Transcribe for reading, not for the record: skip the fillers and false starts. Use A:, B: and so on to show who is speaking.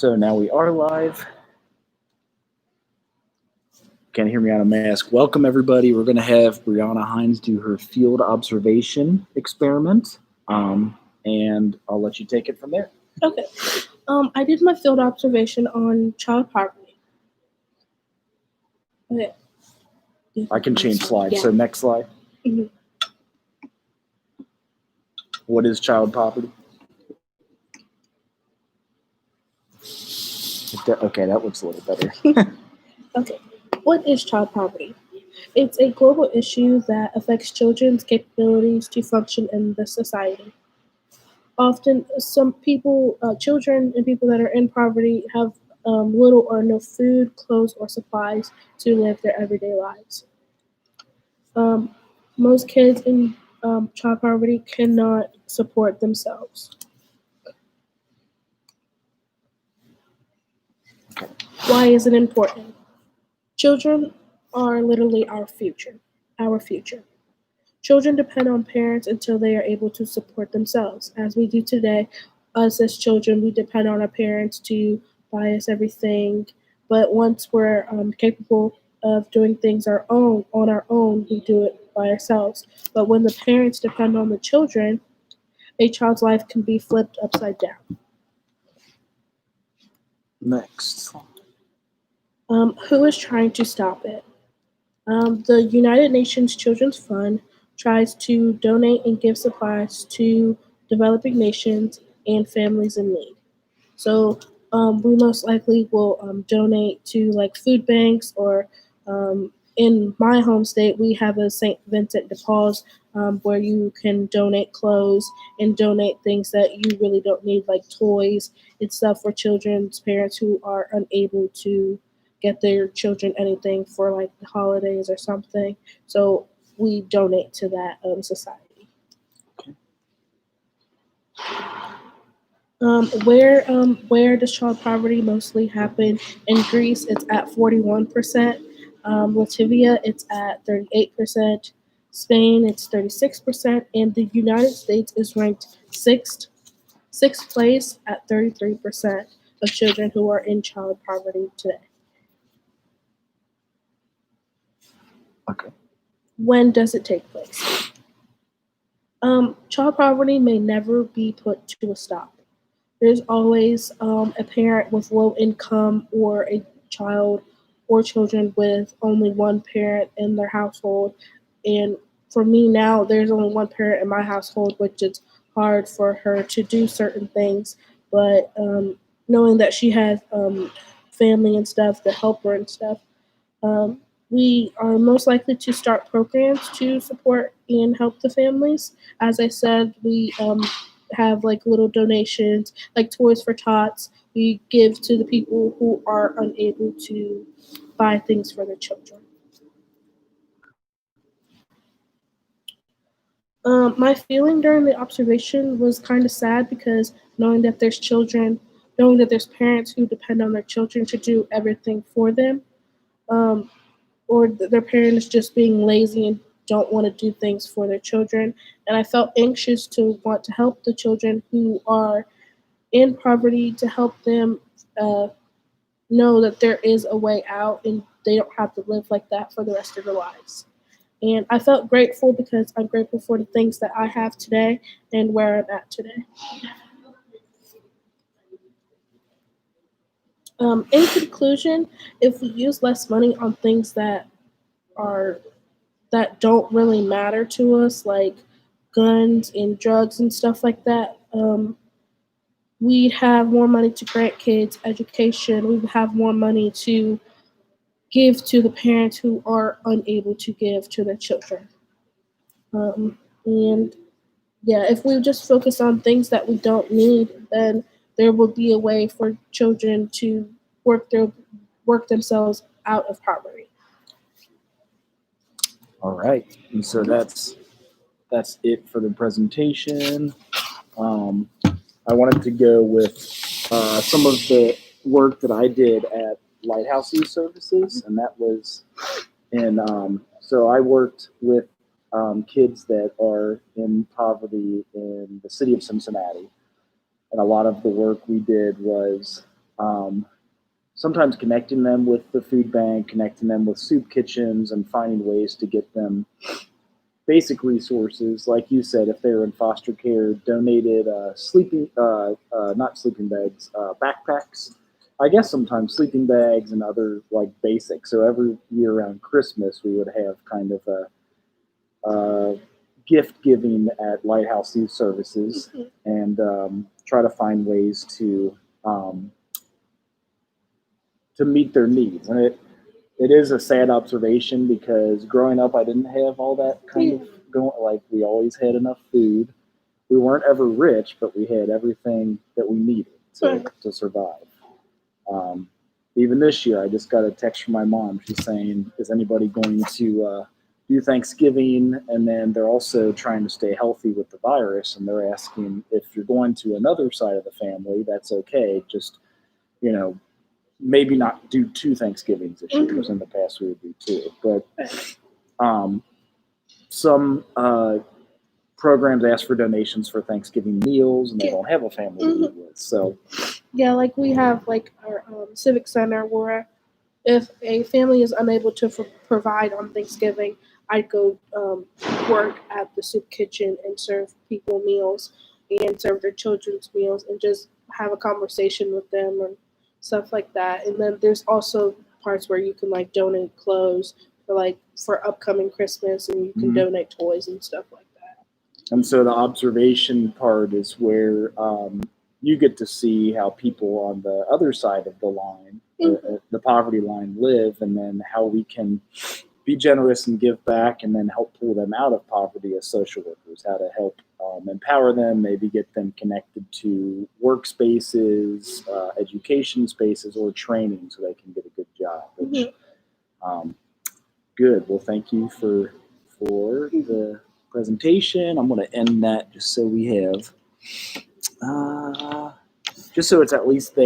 A: So now we are live. Can't hear me on a mask. Welcome, everybody. We're going to have Brianna Hines do her field observation experiment, and I'll let you take it from there.
B: Okay. I did my field observation on child poverty. Okay.
A: I can change slides.
B: Yeah.
A: So next slide.
B: Mhm.
A: What is child poverty? Okay, that looks a little better.
B: Okay. What is child poverty? It's a global issue that affects children's capabilities to function in the society. Often, some people, children and people that are in poverty have little or no food, clothes, or supplies to live their everyday lives. Um, Most kids in child poverty cannot support themselves. Why is it important? Children are literally our future. Our future. Children depend on parents until they are able to support themselves. As we do today, us as children, we depend on our parents to buy us everything. But once we're capable of doing things on our own, we do it by ourselves. But when the parents depend on the children, a child's life can be flipped upside down.
A: Next.
B: Who is trying to stop it? The United Nations Children's Fund tries to donate and give supplies to developing nations and families in need. So we most likely will donate to like food banks or in my home state, we have a St. Vincent de Paul's where you can donate clothes and donate things that you really don't need, like toys and stuff for children's parents who are unable to get their children anything for like the holidays or something. So we donate to that society. Where does child poverty mostly happen? In Greece, it's at 41%. Latvia, it's at 38%. Spain, it's 36%, and the United States is ranked sixth place at 33% of children who are in child poverty today.
A: Okay.
B: When does it take place? Child poverty may never be put to a stop. There's always a parent with low income or a child or children with only one parent in their household. And for me now, there's only one parent in my household, which is hard for her to do certain things. But knowing that she has family and stuff to help her and stuff, um, we are most likely to start programs to support and help the families. As I said, we have like little donations, like Toys for Tots. We give to the people who are unable to buy things for their children. My feeling during the observation was kind of sad because knowing that there's parents who depend on their children to do everything for them, um, or their parents just being lazy and don't want to do things for their children. And I felt anxious to want to help the children who are in poverty to help them uh, know that there is a way out and they don't have to live like that for the rest of their lives. And I felt grateful because I'm grateful for the things that I have today and where I'm at today. In conclusion, if we use less money on things are that don't really matter to us, like guns and drugs and stuff like that, we'd have more money to grant kids education. We would have more money to give to the parents who are unable to give to their children. And yeah, if we just focus on things that we don't need, then there will be a way for children to work themselves out of poverty.
A: All right. And so that's it for the presentation. I wanted to go with some of the work that I did at Lighthouse Youth Services, and that was in. So I worked with kids that are in poverty in the city of Cincinnati, and a lot of the work we did was Sometimes connecting them with the food bank, connecting them with soup kitchens, and finding ways to get them basic resources. Like you said, if they're in foster care, donated not sleeping bags, backpacks. I guess sometimes sleeping bags and other like basics. So every year around Christmas, we would have kind of a gift giving at Lighthouse Youth Services, and try to find ways to meet their needs. And it is a sad observation because growing up, I didn't have all that kind of going. Like we always had enough food. We weren't ever rich, but we had everything that we needed to survive. Even this year, I just got a text from my mom. She's saying, "Is anybody going to do Thanksgiving?" And then they're also trying to stay healthy with the virus, and they're asking if you're going to another side of the family, that's okay. Just maybe not do 2 Thanksgivings this year, because in the past we would do 2. But some programs ask for donations for Thanksgiving meals, and they don't have a family to eat with. So
B: yeah, like we have like our civic center where if a family is unable to provide on Thanksgiving, I'd go work at the soup kitchen and serve people meals and serve their children's meals and just have a conversation with them and stuff like that. And then there's also parts where you can like donate clothes for upcoming Christmas, and you can donate toys and stuff like that.
A: And so the observation part is where you get to see how people on the other side of the line, the poverty line, live, and then how we can be generous and give back, and then help pull them out of poverty as social workers, how to help empower them, maybe get them connected to workspaces, education spaces, or training so they can get a good job. Which, good. Well, thank you for the presentation. I'm going to end that just so we have, just so it's at least there.